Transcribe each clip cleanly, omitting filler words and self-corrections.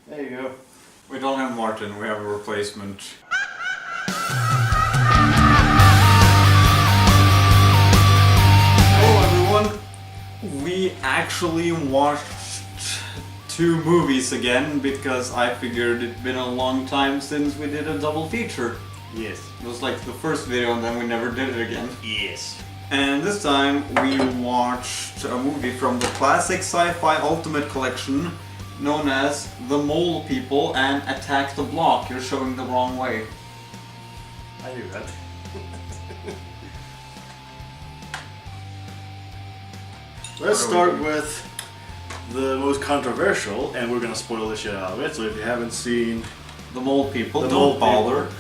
There you go. We don't have Martin, we have a replacement. Hello everyone! We actually watched 2 movies again because I figured it'd been a long time since we did a double feature. Yes. It was like the first video and then we never did it again. Yes. And this time we watched a movie from the classic Sci-Fi Ultimate Collection known as The Mole People and Attack the Block. You're showing the wrong way. I knew that. Let's start with the most controversial, and we're gonna spoil the shit out of it, so if you haven't seen The Mole People, The don't Mole bother. People.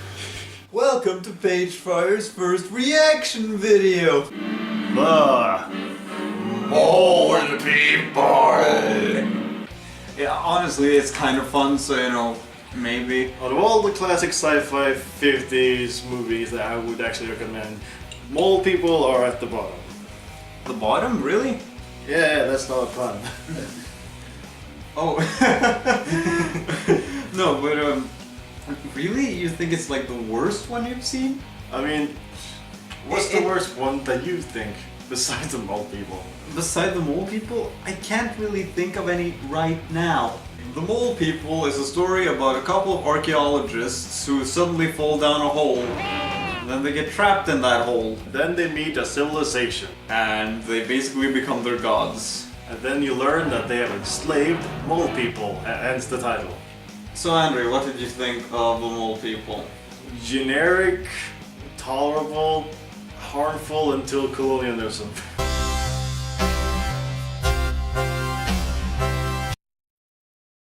Welcome to Pagefire's first reaction video! the Mole People! Yeah, honestly, it's kind of fun, so you know, maybe. out of all the classic sci-fi 50s movies that I would actually recommend, Mole People are at the bottom. The bottom? Really? Yeah, that's not a pun. Oh. No, but really? You think it's like the worst one you've seen? I mean, what's the worst one that you think, besides the Mole People? Beside the Mole People, I can't really think of any right now. The Mole People is a story about a couple of archaeologists who suddenly fall down a hole. Then they get trapped in that hole. Then they meet a civilization. And they basically become their gods. And then you learn that they have enslaved mole people, hence the title. So Andri, what did you think of the Mole People? Generic, tolerable, harmful until colonialism.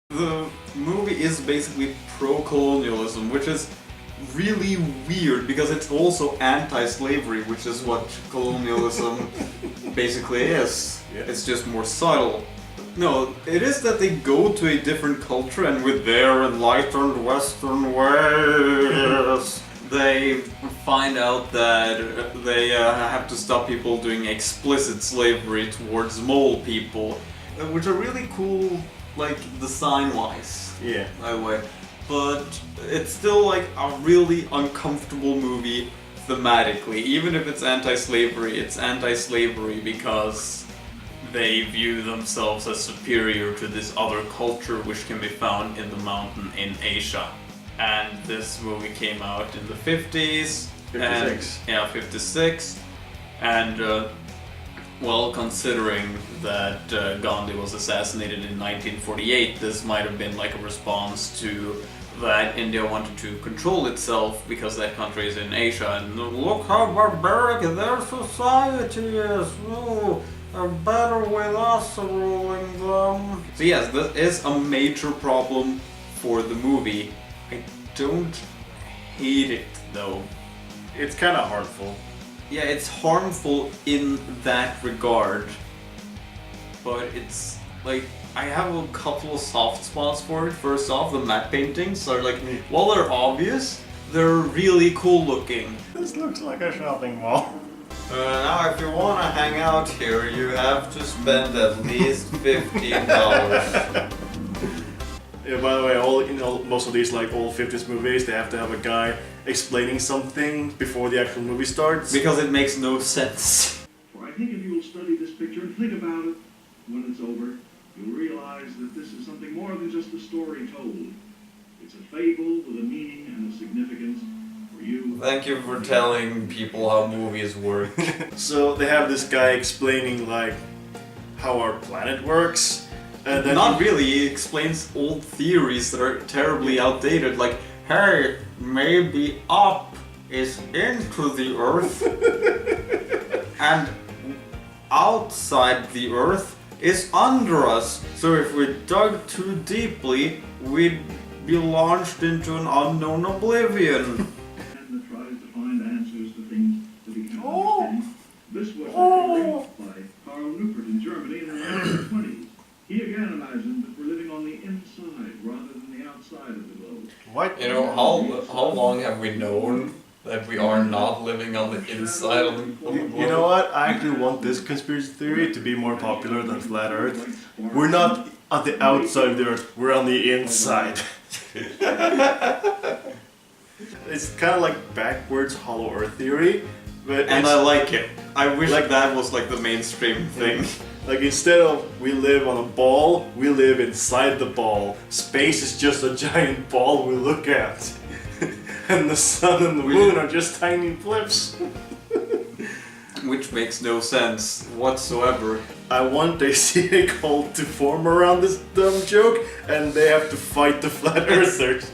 The movie is basically pro-colonialism, which is really weird because it's also anti-slavery, which is what colonialism basically is. Yeah. It's just more subtle. No, it is that they go to a different culture and with their enlightened Western ways, they find out that they have to stop people doing explicit slavery towards mole people, which are really cool, like design-wise. Yeah. By the way. But it's still like a really uncomfortable movie thematically. Even if it's anti-slavery because they view themselves as superior to this other culture which can be found in the mountain in Asia. And this movie came out in the 50s. 56. And, 56. And well, considering that Gandhi was assassinated in 1948, this might have been like a response to that India wanted to control itself because that country is in Asia, and look how barbaric their society is. Oh, they're better with us ruling them. So yes, this is a major problem for the movie. I don't hate it though. It's kind of harmful. Yeah, it's harmful in that regard, but it's like, I have a couple of soft spots for it. First off, the matte paintings are like, while they're obvious, they're really cool looking. This looks like a shopping mall. Now if you want to hang out here, you have to spend at least $15. Yeah, by the way, most of these like old 50s movies, they have to have a guy explaining something before the actual movie starts. Because it makes no sense. For I think if you will study this picture and think about it, when it's over, you'll realize that this is something more than just a story told. It's a fable with a meaning and a significance for you. Thank you for telling people how movies work. So they have this guy explaining like how our planet works, and then Not really, he explains old theories that are terribly outdated, like, hey, maybe up is into the earth, and outside the earth is under us. So if we dug too deeply, we'd be launched into an unknown oblivion. And that tries to find answers to things that we can't understand. This was actually by Karl Neupert in Germany in the 1920s. He again imagined that we're living on the inside rather than the outside of the globe. what? You know, how long have we known that we are not living on the inside of the globe? You know what? I actually want this conspiracy theory to be more popular than Flat Earth. We're not on the outside of the Earth, we're on the inside. It's kind of like backwards Hollow Earth theory, but And I like it. I wish that was like the mainstream thing. Like instead of we live on a ball, we live inside the ball. Space is just a giant ball we look at. And the sun and the moon are just tiny blips. Which makes no sense whatsoever. I want a CA cult to form around this dumb joke, and they have to fight the flat earthers.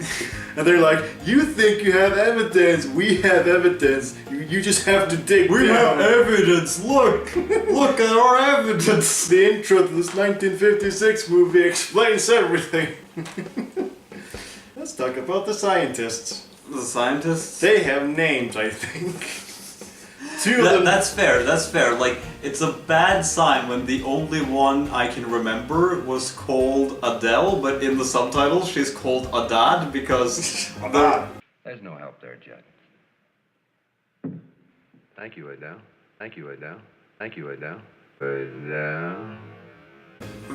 And they're like, you think you have evidence, we have evidence, you just have to dig We down. have evidence, look! Look at our evidence! The intro to this 1956 movie explains everything. Let's talk about the scientists. The scientists? They have names, I think. Two of them. That's fair. Like, it's a bad sign when the only one I can remember was called Adele, but in the subtitles she's called Adad because... There's no help there, Jed. Thank you, Adele. Thank you, Adele. Thank you, Adele. Adele.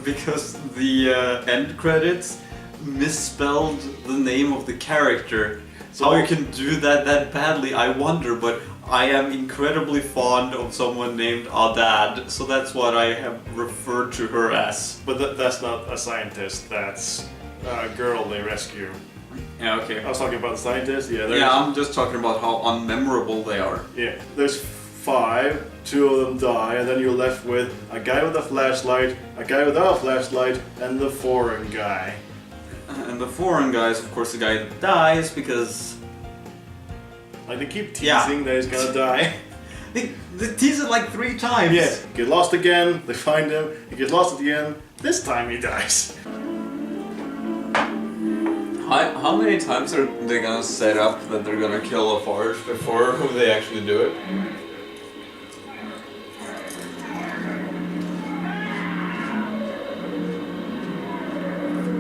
Because the end credits misspelled the name of the character. So how you can do that badly, I wonder, but I am incredibly fond of someone named Adad, so that's what I have referred to her as. But that's not a scientist, that's a girl they rescue. Yeah, okay. I was talking about the scientists, yeah. I'm just talking about how unmemorable they are. Yeah, there's 5, 2 of them die, and then you're left with a guy with a flashlight, a guy without a flashlight, and the foreign guy. And the foreign guy is, of course, the guy that dies because... Like, they keep teasing that he's gonna die. They tease it like 3 times. Yeah, get lost again, they find him, he gets lost at the end, this time he dies. How many times are they gonna set up that they're gonna kill a forest before they actually do it?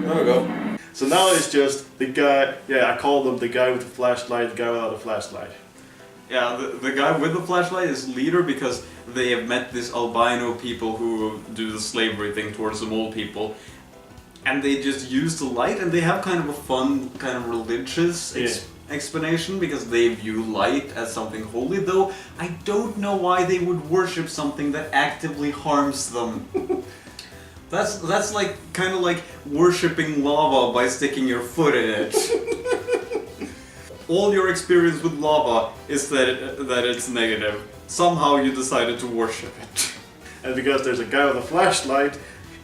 There we go. So now it's just the guy, I call them the guy with the flashlight, the guy without a flashlight. Yeah, the guy with the flashlight is leader because they have met these albino people who do the slavery thing towards the mole people. And they just use the light, and they have kind of a fun, kind of religious explanation because they view light as something holy, though I don't know why they would worship something that actively harms them. That's like kind of like worshipping lava by sticking your foot in it. All your experience with lava is that it's negative. Somehow you decided to worship it. And because there's a guy with a flashlight,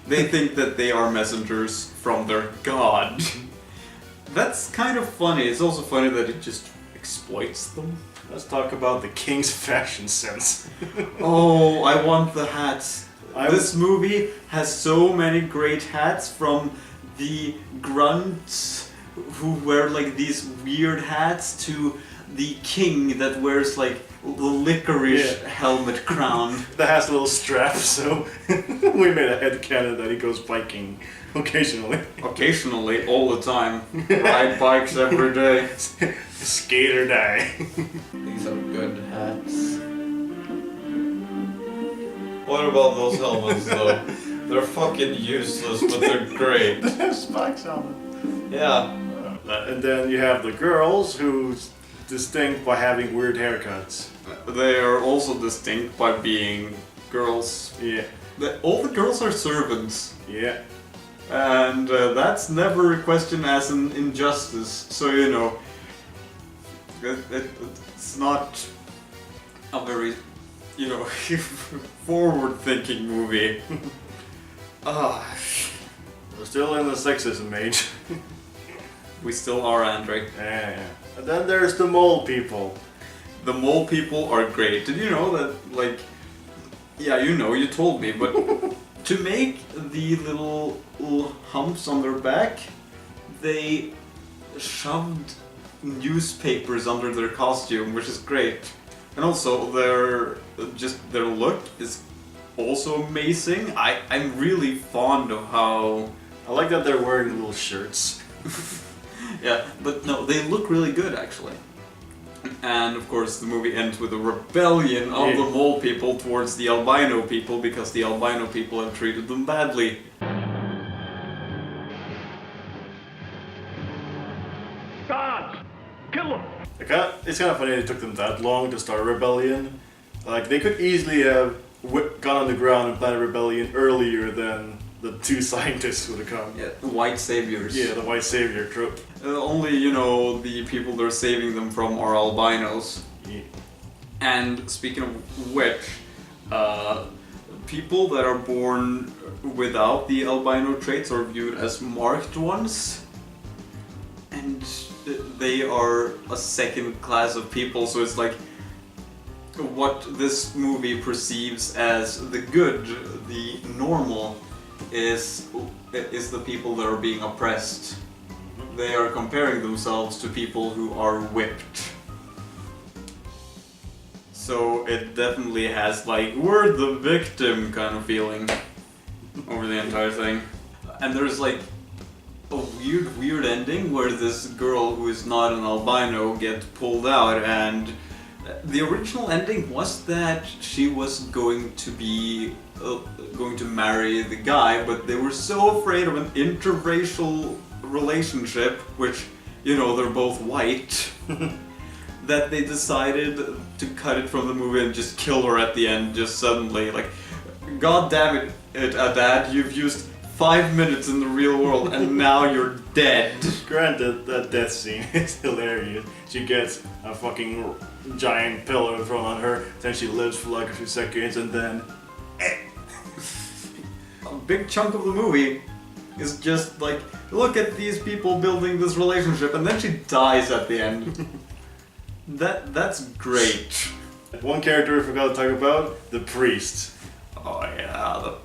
they think that they are messengers from their god. That's kind of funny. It's also funny that it just exploits them. let's talk about the king's fashion sense. Oh, I want the hats. This movie has so many great hats, from the grunts who wear like these weird hats to the king that wears like the licorice helmet crown. That has a little strap, so we made a headcanon that he goes biking occasionally. Occasionally, all the time. Ride bikes every day. Skate or die. These are good hats. What about those helmets though? They're fucking useless, but they're great. They have spikes on them. Yeah. And then you have the girls, who's distinct by having weird haircuts. They are also distinct by being girls. Yeah. All the girls are servants. Yeah. And that's never questioned as an injustice, so you know, it's not a very, you know, forward-thinking movie. We're still in the sexism age. We still are, Andri. Yeah. And then there's the mole people. The mole people are great. Did you know that, like, yeah, you know, you told me, but to make the little humps on their back, they shoved newspapers under their costume, which is great. And also their look is also amazing. I'm really fond of how... I like that they're wearing little shirts. Yeah, but no, they look really good actually. And of course the movie ends with a rebellion of the mole people towards the albino people because the albino people have treated them badly. Kill him! It's kind of funny it took them that long to start a rebellion. Like, they could easily have gone on the ground and planned a rebellion earlier than the two scientists would have come. Yeah, the white saviors. Yeah, the white savior trope. Only, you know, the people they're saving them from are albinos. Yeah. And speaking of which, people that are born without the albino traits are viewed as marked ones. And they are a second class of people, so it's like what this movie perceives as the good, the normal, is the people that are being oppressed. They are comparing themselves to people who are whipped. So it definitely has like, we're the victim kind of feeling over the entire thing. And there's like a weird ending where this girl who is not an albino gets pulled out, and the original ending was that she was going to be going to marry the guy, but they were so afraid of an interracial relationship, which, you know, they're both white, that they decided to cut it from the movie and just kill her at the end, just suddenly. Like, god damn it, Dad, you've used 5 minutes in the real world and now you're dead. Granted, that death scene is hilarious. She gets a fucking giant pillow thrown on her, then she lives for like a few seconds, and then... A big chunk of the movie is just like, look at these people building this relationship, and then she dies at the end. That's great. One character we forgot to talk about, the priest. Oh yeah,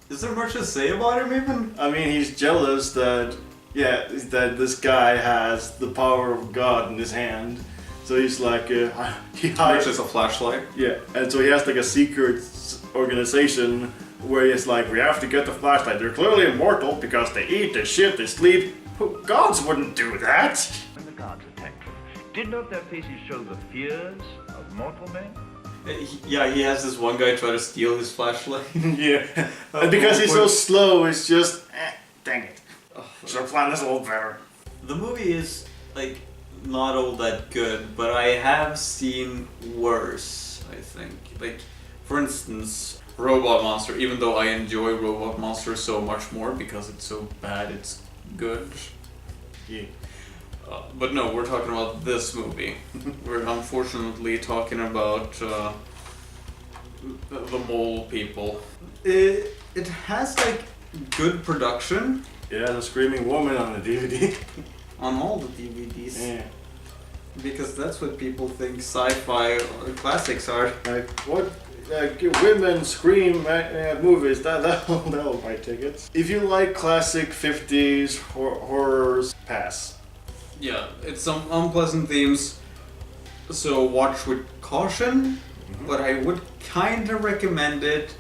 is there much to say about him even? I mean, he's jealous that this guy has the power of God in his hand. So he's like, he hides. Which is a flashlight. Yeah, and so he has like a secret organization where he's like, we have to get the flashlight. They're clearly immortal because they eat, they shit, they sleep. Gods wouldn't do that. When the gods attacked them, did not their faces show the fears of mortal men? Yeah, he has this one guy try to steal his flashlight. Yeah, and because he's so slow, it's just, dang it. Should have planned this a little better. The movie is, like, not all that good, but I have seen worse, I think. Like, for instance, Robot Monster, even though I enjoy Robot Monster so much more because it's so bad it's good. Yeah. But no, we're talking about this movie. We're unfortunately talking about the mole people. It has like good production. It has a screaming woman on the DVD. On all the DVDs. Yeah. Because that's what people think sci-fi classics are. Like, what? Women scream movies, that'll buy tickets. If you like classic 50s horrors, pass. Yeah, it's some unpleasant themes, so watch with caution, but I would kind of recommend it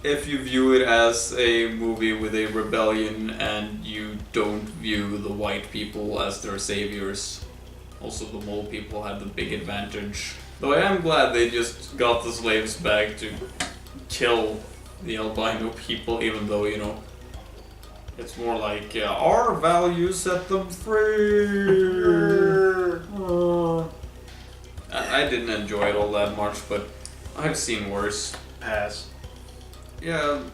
if you view it as a movie with a rebellion and you don't view the white people as their saviors. Also, the mole people had the big advantage. Though I am glad they just got the slaves back to kill the albino people, even though, you know, it's more like, our values set them free. I didn't enjoy it all that much, but I've seen worse. Pass. Yeah,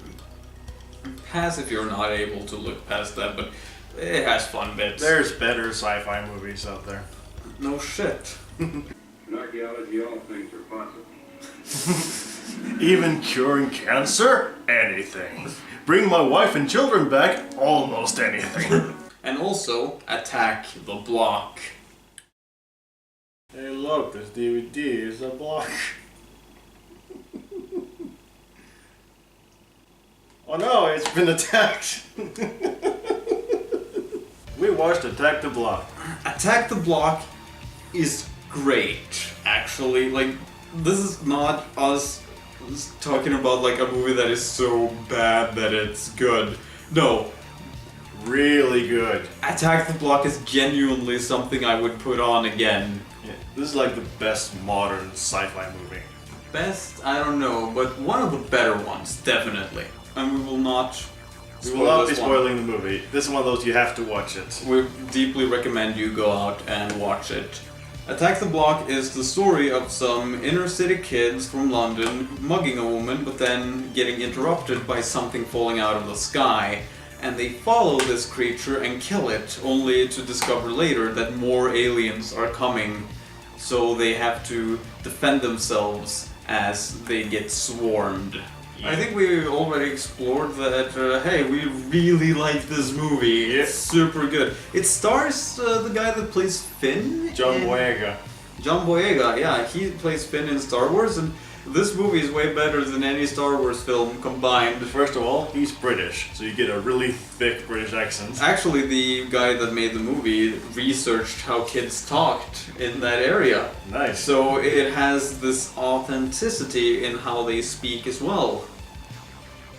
pass if you're not able to look past that, but it has fun bits. There's better sci-fi movies out there. No shit. In archaeology, all things are possible. Even curing cancer? Anything. Bring my wife and children back? Almost anything. And also, Attack the Block. Hey look, this DVD is a block. Oh no, it's been attacked. We watched Attack the Block. Attack the Block is great, actually. Like, this is not us talking about like a movie that is so bad that it's good. No. Really good. Attack the Block is genuinely something I would put on again. Yeah, this is like the best modern sci-fi movie. Best? I don't know, but one of the better ones, definitely. And we will not We will not be this one. spoiling the movie. This is one of those you have to watch it. We deeply recommend you go out and watch it. Attack the Block is the story of some inner city kids from London mugging a woman, but then getting interrupted by something falling out of the sky. And they follow this creature and kill it, only to discover later that more aliens are coming. So they have to defend themselves as they get swarmed. I think we already explored that, hey, we really like this movie. It's super good. It stars the guy that plays Finn. John Boyega. John Boyega, yeah, he plays Finn in Star Wars, and this movie is way better than any Star Wars film combined. First of all, he's British, so you get a really thick British accent. Actually, the guy that made the movie researched how kids talked in that area. Nice. So it has this authenticity in how they speak as well.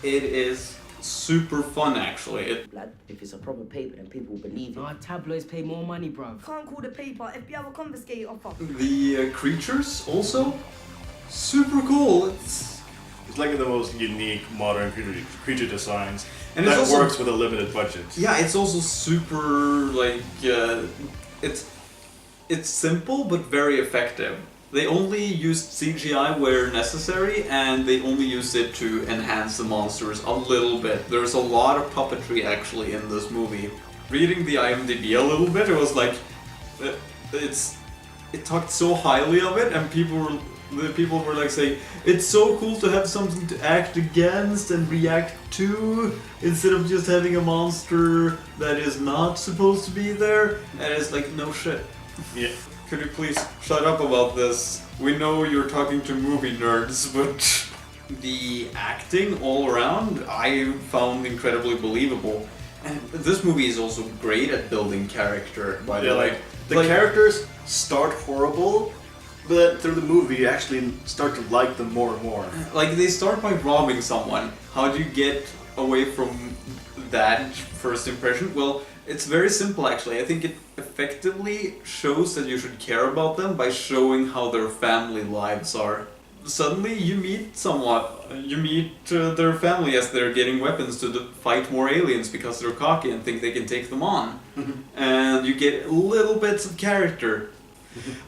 It is super fun, actually. Lad, if it's a proper paper, then people will believe it. Our tabloids pay more money, bruv. Can't call the paper, FBI will confiscate your offer. The creatures also super cool. It's like the most unique modern creature designs and that it's also, works with a limited budget. Yeah, it's also super it's simple but very effective. They only used CGI where necessary, and they only used it to enhance the monsters a little bit. There's a lot of puppetry actually in this movie. Reading the IMDb a little bit, it was like it talked so highly of it, and the people were like saying it's so cool to have something to act against and react to instead of just having a monster that is not supposed to be there. And it's like, no shit. Yeah. Could you please shut up about this? We know you're talking to movie nerds, but the acting all around I found incredibly believable. And this movie is also great at building character, by the way. The characters start horrible, but through the movie you actually start to like them more and more. Like, they start by robbing someone. How do you get away from that first impression? Well, it's very simple actually. I think it effectively shows that you should care about them by showing how their family lives are. Suddenly you meet their family as they're getting weapons to fight more aliens because they're cocky and think they can take them on. And you get little bits of character.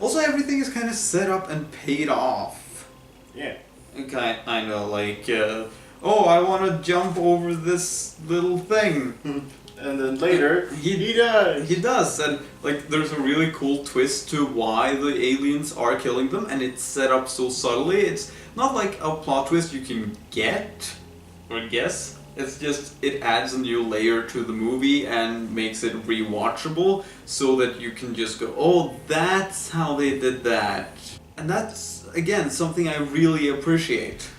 Also, everything is kind of set up and paid off. Yeah. Okay, I know, like, oh, I want to jump over this little thing. And then later, he does. He does, and like, there's a really cool twist to why the aliens are killing them, and it's set up so subtly. It's not like a plot twist you can get or guess. It's just, it adds a new layer to the movie and makes it rewatchable, so that you can just go, oh, that's how they did that. And that's, again, something I really appreciate.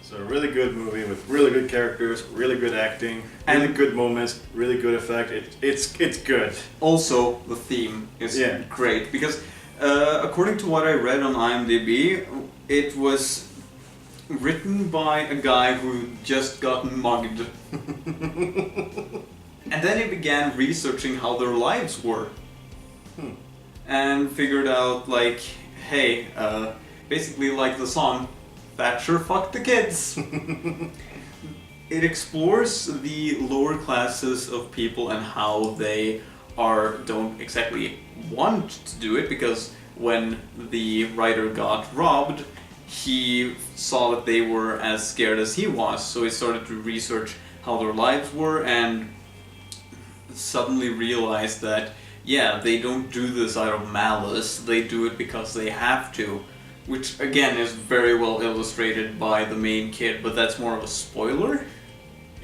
So a really good movie with really good characters, really good acting, really good moments, really good effect. It's good. Also, the theme is great because according to what I read on IMDb, it was written by a guy who just got mugged. And then he began researching how their lives were. And figured out, like, hey, basically like the song, Thatcher fucked the kids. It explores the lower classes of people and how they don't exactly want to do it, because when the writer got robbed, he saw that they were as scared as he was, so he started to research how their lives were and suddenly realized that, yeah, they don't do this out of malice, they do it because they have to. Which, again, is very well illustrated by the main kid, but that's more of a spoiler.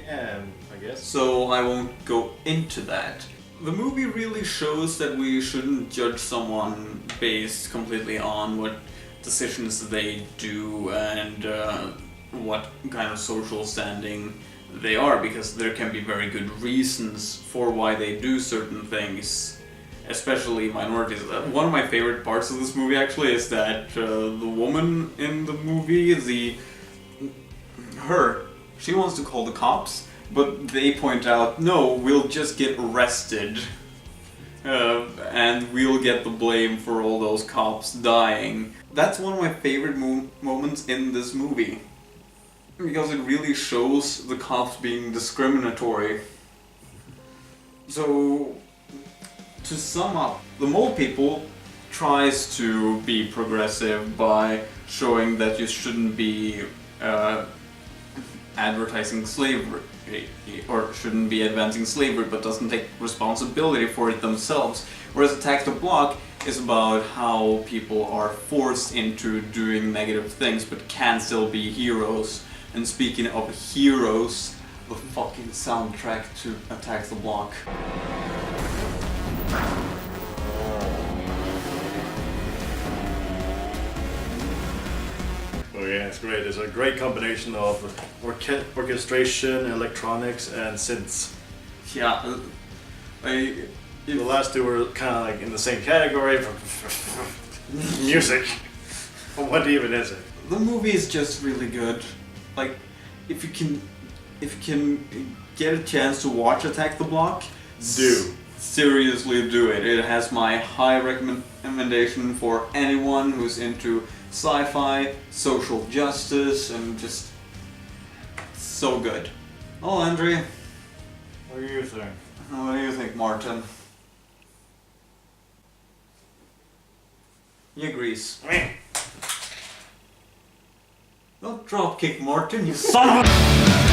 Yeah, I guess. So I won't go into that. The movie really shows that we shouldn't judge someone based completely on what decisions they do and what kind of social standing they are, because there can be very good reasons for why they do certain things. Especially minorities. One of my favorite parts of this movie actually is that the woman in the movie, she wants to call the cops, but they point out, no, we'll just get arrested and we'll get the blame for all those cops dying. That's one of my favorite moments in this movie. because it really shows the cops being discriminatory. So, to sum up, the Mole People tries to be progressive by showing that you shouldn't be advertising slavery, or shouldn't be advancing slavery, but doesn't take responsibility for it themselves. Whereas Attack the Block is about how people are forced into doing negative things but can still be heroes. And speaking of heroes, the fucking soundtrack to Attack the Block. Oh yeah, it's great. It's a great combination of orchestration, electronics, and synths. Yeah, The last two were kind of like in the same category. Music. What even is it? the movie is just really good. Like, if you can get a chance to watch Attack the Block, Do. Seriously do it. It has my high recommendation for anyone who's into sci-fi, social justice, and just so good. Oh, Andri, What do you think? what do you think, Martin? He agrees. Don't dropkick Martin, you son of a...